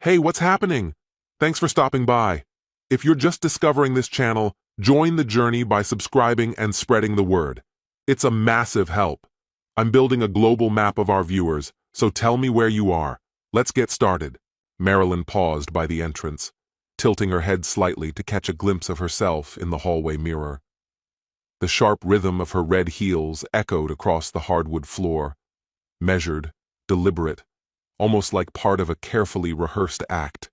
Hey, what's happening? Thanks for stopping by. If you're just discovering this channel, join the journey by subscribing and spreading the word. It's a massive help. I'm building a global map of our viewers, so tell me where you are. Let's get started. Marilyn paused by the entrance, tilting her head slightly to catch a glimpse of herself in the hallway mirror. The sharp rhythm of her red heels echoed across the hardwood floor, measured, deliberate, almost like part of a carefully rehearsed act.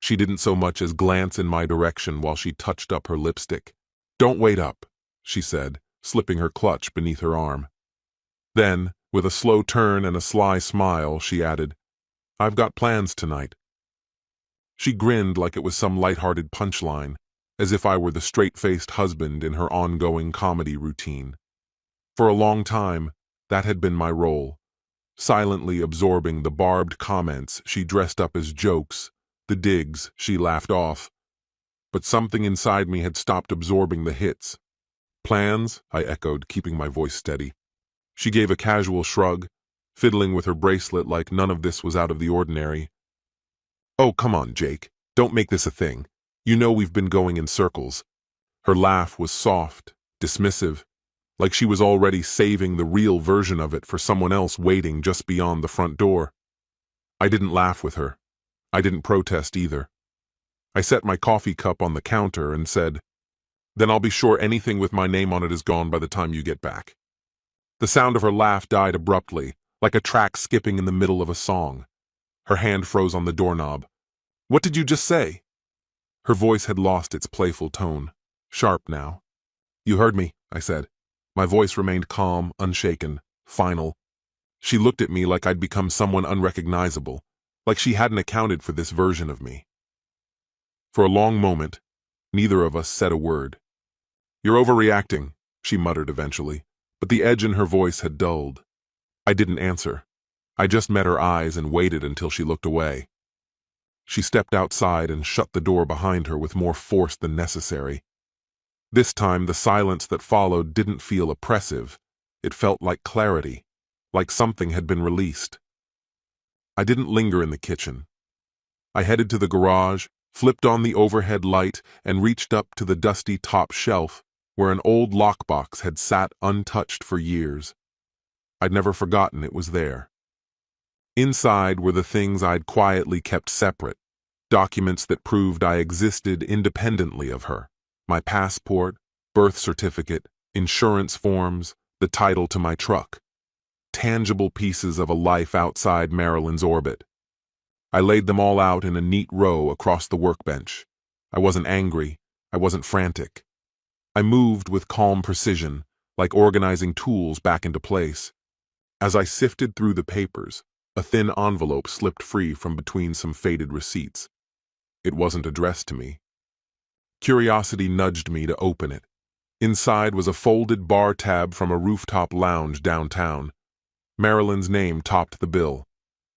She didn't so much as glance in my direction while she touched up her lipstick. "Don't wait up," she said, slipping her clutch beneath her arm. Then, with a slow turn and a sly smile, she added, "I've got plans tonight." She grinned like it was some light-hearted punchline, as if I were the straight-faced husband in her ongoing comedy routine. For a long time, that had been my role, silently absorbing the barbed comments she dressed up as jokes, the digs she laughed off. But something inside me had stopped absorbing the hits. "Plans?" I echoed, keeping my voice steady. She gave a casual shrug, fiddling with her bracelet like none of this was out of the ordinary. "Oh, come on, Jake. Don't make this a thing. You know we've been going in circles." Her laugh was soft, dismissive, like she was already saving the real version of it for someone else waiting just beyond the front door. I didn't laugh with her. I didn't protest either. I set my coffee cup on the counter and said, "Then I'll be sure anything with my name on it is gone by the time you get back." The sound of her laugh died abruptly, like a track skipping in the middle of a song. Her hand froze on the doorknob. "What did you just say?" Her voice had lost its playful tone, sharp now. "You heard me," I said. My voice remained calm, unshaken, final. She looked at me like I'd become someone unrecognizable, like she hadn't accounted for this version of me. For a long moment, neither of us said a word. "You're overreacting," she muttered eventually, but the edge in her voice had dulled. I didn't answer. I just met her eyes and waited until she looked away. She stepped outside and shut the door behind her with more force than necessary. This time, the silence that followed didn't feel oppressive. It felt like clarity, like something had been released. I didn't linger in the kitchen. I headed to the garage, flipped on the overhead light, and reached up to the dusty top shelf where an old lockbox had sat untouched for years. I'd never forgotten it was there. Inside were the things I'd quietly kept separate, documents that proved I existed independently of her. My passport, birth certificate, insurance forms, the title to my truck. Tangible pieces of a life outside Marilyn's orbit. I laid them all out in a neat row across the workbench. I wasn't angry. I wasn't frantic. I moved with calm precision, like organizing tools back into place. As I sifted through the papers, a thin envelope slipped free from between some faded receipts. It wasn't addressed to me. Curiosity nudged me to open it. Inside was a folded bar tab from a rooftop lounge downtown. Marilyn's name topped the bill.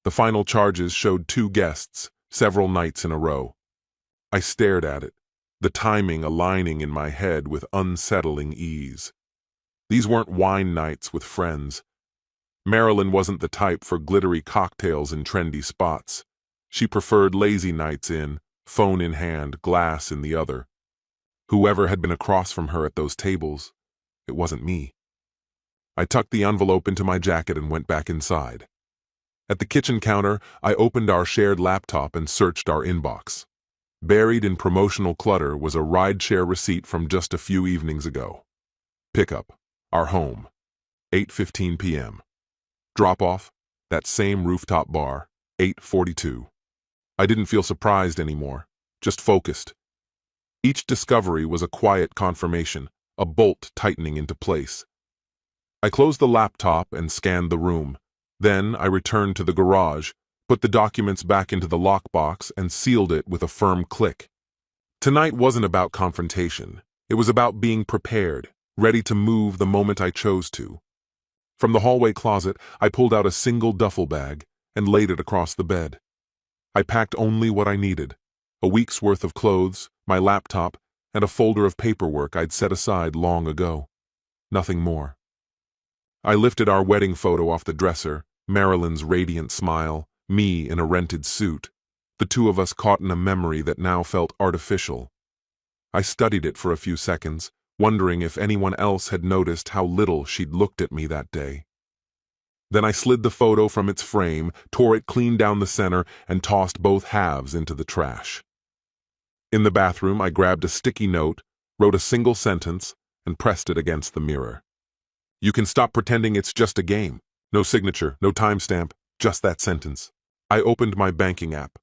The final charges showed 2 guests, several nights in a row. I stared at it, the timing aligning in my head with unsettling ease. These weren't wine nights with friends. Marilyn wasn't the type for glittery cocktails in trendy spots. She preferred lazy nights in, phone in hand, glass in the other. Whoever had been across from her at those tables, it wasn't me. I tucked the envelope into my jacket and went back inside. At the kitchen counter, I opened our shared laptop and searched our inbox. Buried in promotional clutter was a rideshare receipt from just a few evenings ago. Pickup, our home, 8:15 p.m. Drop-off, that same rooftop bar, 8:42. I didn't feel surprised anymore, just focused. Each discovery was a quiet confirmation, a bolt tightening into place. I closed the laptop and scanned the room. Then I returned to the garage, put the documents back into the lockbox, and sealed it with a firm click. Tonight wasn't about confrontation. It was about being prepared, ready to move the moment I chose to. From the hallway closet, I pulled out a single duffel bag and laid it across the bed. I packed only what I needed: a week's worth of clothes, my laptop, and a folder of paperwork I'd set aside long ago. Nothing more. I lifted our wedding photo off the dresser, Marilyn's radiant smile, me in a rented suit. the two of us caught in a memory that now felt artificial. I studied it for a few seconds, wondering if anyone else had noticed how little she'd looked at me that day. Then I slid the photo from its frame, tore it clean down the center, and tossed both halves into the trash. In the bathroom, I grabbed a sticky note, wrote a single sentence, and pressed it against the mirror. "You can stop pretending it's just a game. No signature, no timestamp, just that sentence." I opened my banking app.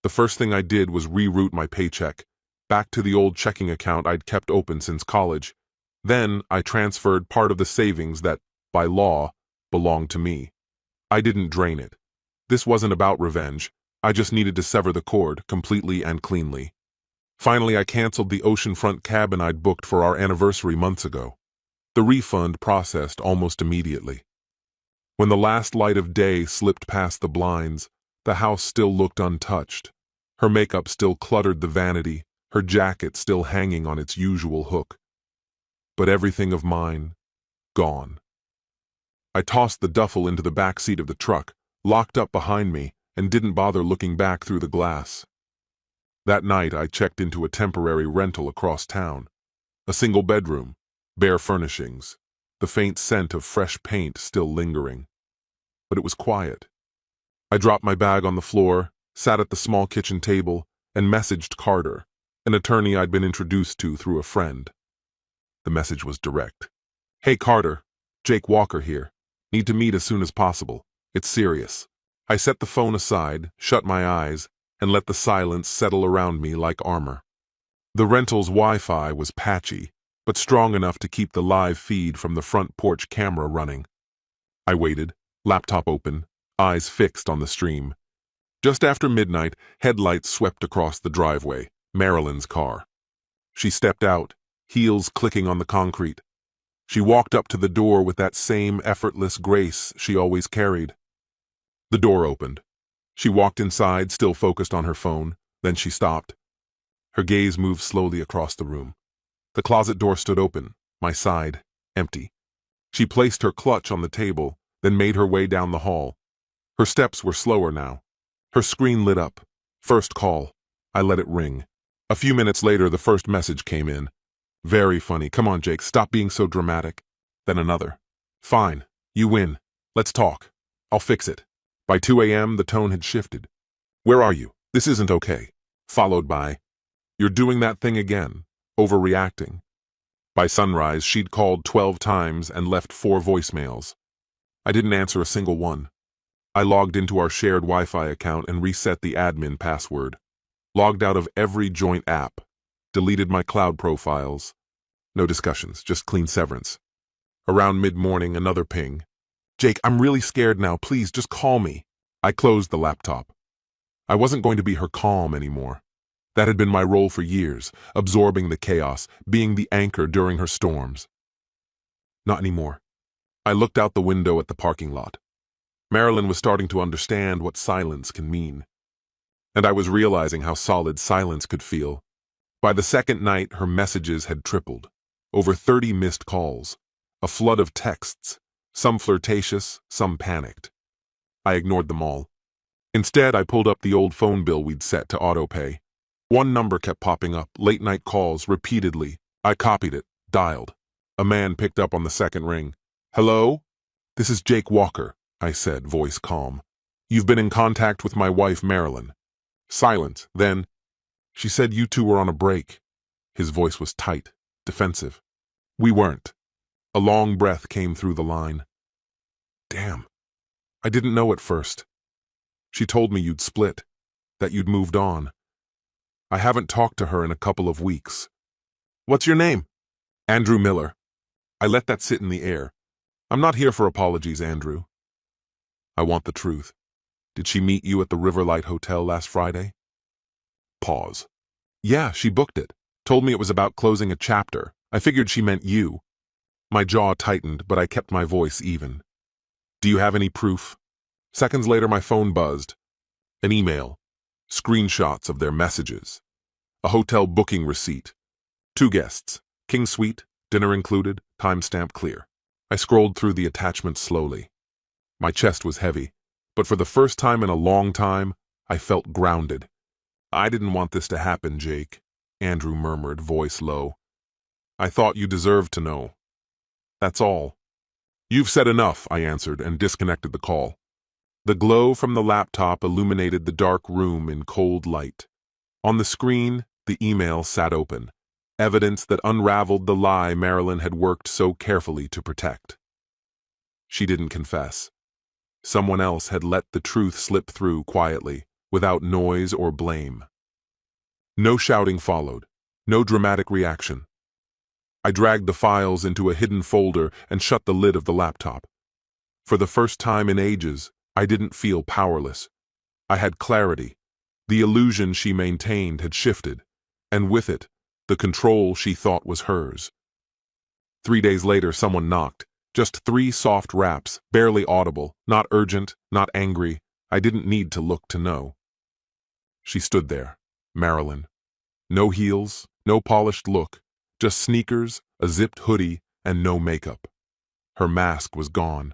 The first thing I did was reroute my paycheck, back to the old checking account I'd kept open since college. Then I transferred part of the savings that, by law, belonged to me. I didn't drain it. This wasn't about revenge. I just needed to sever the cord, completely and cleanly. Finally, I canceled the oceanfront cabin I'd booked for our anniversary months ago. The refund processed almost immediately. When the last light of day slipped past the blinds, the house still looked untouched. Her makeup still cluttered the vanity, her jacket still hanging on its usual hook. But everything of mine, gone. I tossed the duffel into the back seat of the truck, locked up behind me, and didn't bother looking back through the glass. That night, I checked into a temporary rental across town. A single bedroom, bare furnishings, the faint scent of fresh paint still lingering. But it was quiet. I dropped my bag on the floor, sat at the small kitchen table, and messaged Carter, an attorney I'd been introduced to through a friend. The message was direct. "Hey Carter, Jake Walker here. Need to meet as soon as possible. It's serious." I set the phone aside, shut my eyes, and let the silence settle around me like armor. The rental's Wi-Fi was patchy, but strong enough to keep the live feed from the front porch camera running. I waited, laptop open, eyes fixed on the stream. Just after midnight, headlights swept across the driveway, Marilyn's car. She stepped out, heels clicking on the concrete. She walked up to the door with that same effortless grace she always carried. The door opened. She walked inside, still focused on her phone, then she stopped. Her gaze moved slowly across the room. The closet door stood open, my side, empty. She placed her clutch on the table, then made her way down the hall. Her steps were slower now. Her screen lit up. First call. I let it ring. A few minutes later, the first message came in. "Very funny. Come on, Jake, stop being so dramatic." Then another. "Fine. You win. Let's talk. I'll fix it." By 2 a.m., the tone had shifted. "Where are you? This isn't okay." Followed by, "You're doing that thing again. Overreacting." By sunrise, she'd called 12 times and left 4 voicemails. I didn't answer a single one. I logged into our shared Wi-Fi account and reset the admin password. Logged out of every joint app. Deleted my cloud profiles. No discussions, just clean severance. Around mid-morning, another ping. "Jake, I'm really scared now. Please, just call me." I closed the laptop. I wasn't going to be her calm anymore. That had been my role for years, absorbing the chaos, being the anchor during her storms. Not anymore. I looked out the window at the parking lot. Marilyn was starting to understand what silence can mean. And I was realizing how solid silence could feel. By the second night, her messages had tripled. Over 30 missed calls. A flood of texts. Some flirtatious, some panicked. I ignored them all. Instead, I pulled up the old phone bill we'd set to autopay. One number kept popping up, late-night calls, repeatedly. I copied it, dialed. A man picked up on the second ring. "Hello? This is Jake Walker," I said, voice calm. "You've been in contact with my wife, Marilyn." Silence. Then, "She said you two were on a break." His voice was tight, defensive. "We weren't." A long breath came through the line. "Damn. I didn't know at first. She told me you'd split, that you'd moved on. I haven't talked to her in a couple of weeks." "What's your name?" "Andrew Miller." I let that sit in the air. "I'm not here for apologies, Andrew. I want the truth. Did she meet you at the Riverlight Hotel last Friday?" Pause. "Yeah, she booked it. Told me it was about closing a chapter. I figured she meant you." My jaw tightened, but I kept my voice even. "Do you have any proof?" Seconds later, my phone buzzed. An email. Screenshots of their messages. A hotel booking receipt. 2 guests. King Suite, dinner included, timestamp clear. I scrolled through the attachments slowly. My chest was heavy, but for the first time in a long time, I felt grounded. "I didn't want this to happen, Jake," Andrew murmured, voice low. "I thought you deserved to know. That's all." "You've said enough," I answered and disconnected the call. The glow from the laptop illuminated the dark room in cold light. On the screen, the email sat open, evidence that unraveled the lie Marilyn had worked so carefully to protect. She didn't confess. Someone else had let the truth slip through quietly, without noise or blame. No shouting followed, no dramatic reaction. I dragged the files into a hidden folder and shut the lid of the laptop. For the first time in ages, I didn't feel powerless. I had clarity. The illusion she maintained had shifted, and with it, the control she thought was hers. 3 days later, someone knocked. Just 3 soft raps, barely audible, not urgent, not angry. I didn't need to look to know. She stood there, Marilyn. No heels, no polished look, just sneakers, a zipped hoodie, and no makeup. Her mask was gone.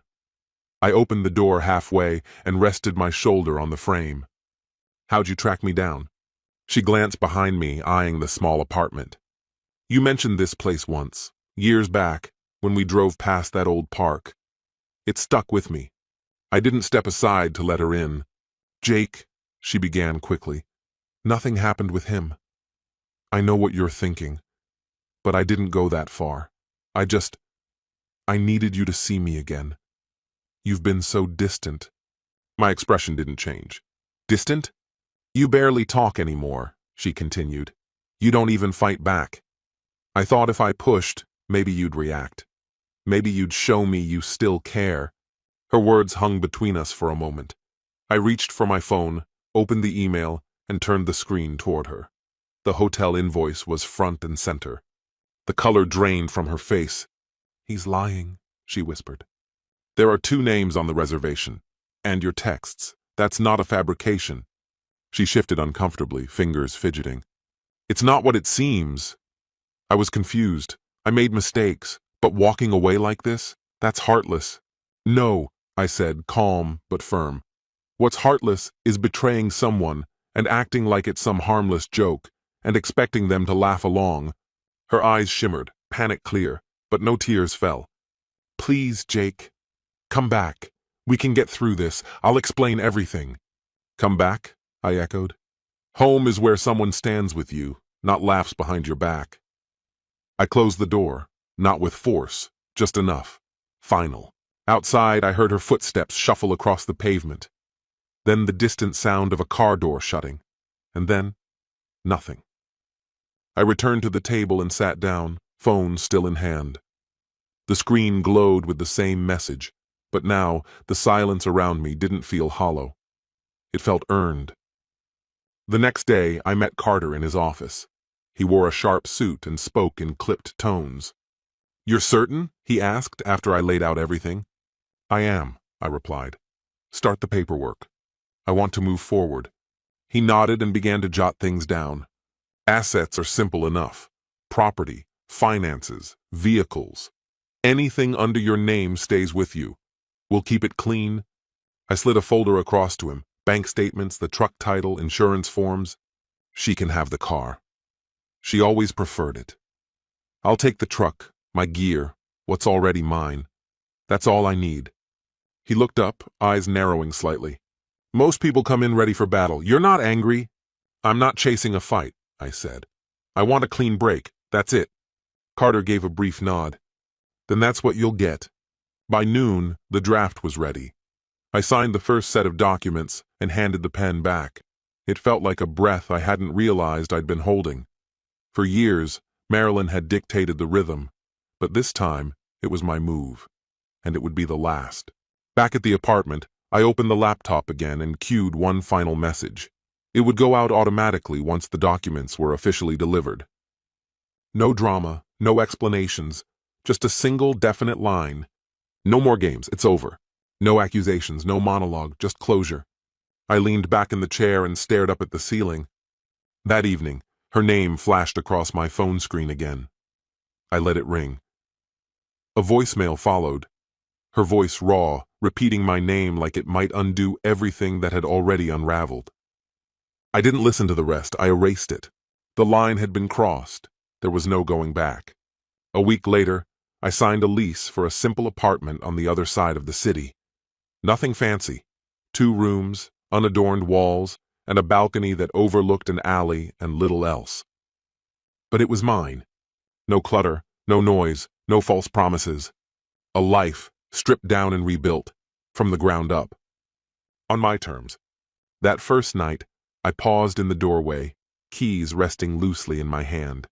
I opened the door halfway and rested my shoulder on the frame. "How'd you track me down?" She glanced behind me, eyeing the small apartment. "You mentioned this place once, years back, when we drove past that old park. It stuck with me. I didn't step aside to let her in." "Jake," she began quickly, "nothing happened with him. I know what you're thinking, but I didn't go that far. I needed you to see me again. You've been so distant." My expression didn't change. "Distant? You barely talk anymore," she continued. "You don't even fight back. I thought if I pushed, maybe you'd react. Maybe you'd show me you still care." Her words hung between us for a moment. I reached for my phone, opened the email, and turned the screen toward her. The hotel invoice was front and center. The color drained from her face. "He's lying," she whispered. "There are 2 names on the reservation. And your texts. That's not a fabrication." She shifted uncomfortably, fingers fidgeting. "It's not what it seems." I was confused. I made mistakes, but walking away like this? That's heartless. "No," I said, calm but firm. "What's heartless is betraying someone and acting like it's some harmless joke and expecting them to laugh along." Her eyes shimmered, panic clear, but no tears fell. "Please, Jake. Come back. We can get through this. I'll explain everything." "Come back?" I echoed. "Home is where someone stands with you, not laughs behind your back." I closed the door, not with force, just enough. Final. Outside, I heard her footsteps shuffle across the pavement. Then the distant sound of a car door shutting. And then, nothing. I returned to the table and sat down, phone still in hand. The screen glowed with the same message, but now the silence around me didn't feel hollow. It felt earned. The next day, I met Carter in his office. He wore a sharp suit and spoke in clipped tones. "You're certain?" he asked after I laid out everything. "I am," I replied. "Start the paperwork. I want to move forward." He nodded and began to jot things down. "Assets are simple enough. Property, finances, vehicles. Anything under your name stays with you. We'll keep it clean." I slid a folder across to him. Bank statements, the truck title, insurance forms. "She can have the car. She always preferred it. I'll take the truck, my gear, what's already mine. That's all I need." He looked up, eyes narrowing slightly. "Most people come in ready for battle. You're not angry?" "I'm not chasing a fight," I said. "I want a clean break. That's it." Carter gave a brief nod. "Then that's what you'll get." By noon, the draft was ready. I signed the first set of documents and handed the pen back. It felt like a breath I hadn't realized I'd been holding. For years, Marilyn had dictated the rhythm, but this time it was my move, and it would be the last. Back at the apartment, I opened the laptop again and cued one final message. It would go out automatically once the documents were officially delivered. No drama, no explanations, just a single definite line. "No more games, it's over." No accusations, no monologue, just closure. I leaned back in the chair and stared up at the ceiling. That evening, her name flashed across my phone screen again. I let it ring. A voicemail followed, her voice raw, repeating my name like it might undo everything that had already unraveled. I didn't listen to the rest. I erased it. The line had been crossed. There was no going back. A week later, I signed a lease for a simple apartment on the other side of the city. Nothing fancy. 2 rooms, unadorned walls, and a balcony that overlooked an alley and little else. But it was mine. No clutter, no noise, no false promises. A life stripped down and rebuilt, from the ground up. On my terms. That first night, I paused in the doorway, keys resting loosely in my hand.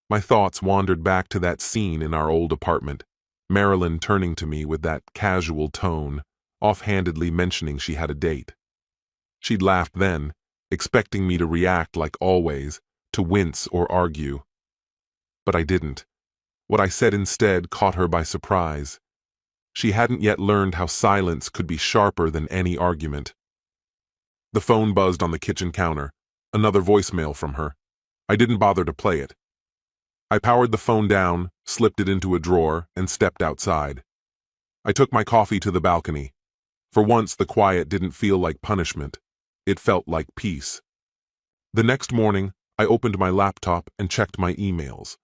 My thoughts wandered back to that scene in our old apartment, Marilyn turning to me with that casual tone, offhandedly mentioning she had a date. She'd laughed then, expecting me to react like always, to wince or argue. But I didn't. What I said instead caught her by surprise. She hadn't yet learned how silence could be sharper than any argument. The phone buzzed on the kitchen counter, another voicemail from her. I didn't bother to play it. I powered the phone down, slipped it into a drawer, and stepped outside. I took my coffee to the balcony. For once, the quiet didn't feel like punishment. It felt like peace. The next morning, I opened my laptop and checked my emails.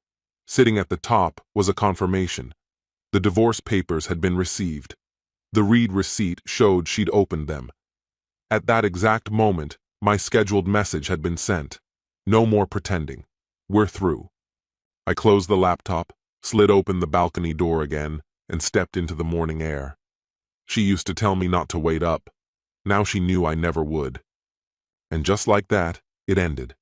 Sitting at the top was a confirmation. The divorce papers had been received. The read receipt showed she'd opened them. At that exact moment, my scheduled message had been sent. No more pretending. We're through. I closed the laptop, slid open the balcony door again, and stepped into the morning air. She used to tell me not to wait up. Now she knew I never would. And just like that, it ended.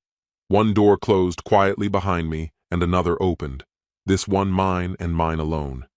One door closed quietly behind me, and another opened. This one mine and mine alone.